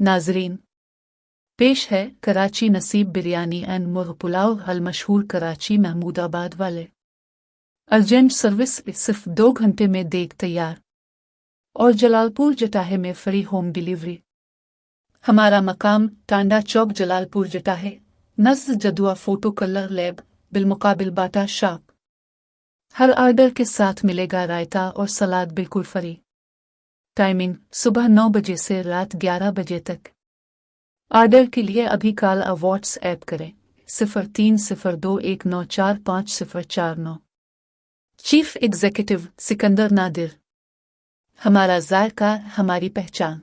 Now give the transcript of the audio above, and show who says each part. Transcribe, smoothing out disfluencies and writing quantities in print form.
Speaker 1: नाजरीन, पेश है कराची नसीब बिरयानी एंड मुर्ग पुलाव हल मशहूर कराची महमूदाबाद वाले। अर्जेंट सर्विस, सिर्फ 2 घंटे में देग तैयार और जलालपुर जटाहे में फ्री होम डिलीवरी। हमारा मकाम टांडा चौक जलालपुर जटाहे, नज़्द जदुआ फोटो कलर लैब, बिलमुकाबिल बाटा शॉप। हर ऑर्डर के साथ मिलेगा रायता और सलाद बिल्कुल फ्री। टाइमिंग सुबह 9 बजे से रात 11 बजे तक। ऑर्डर के लिए अभी कॉल व्हाट्सएप करें 0302194549। Chief executive Sikandar Nadir. हमारा जायका हमारी पहचान।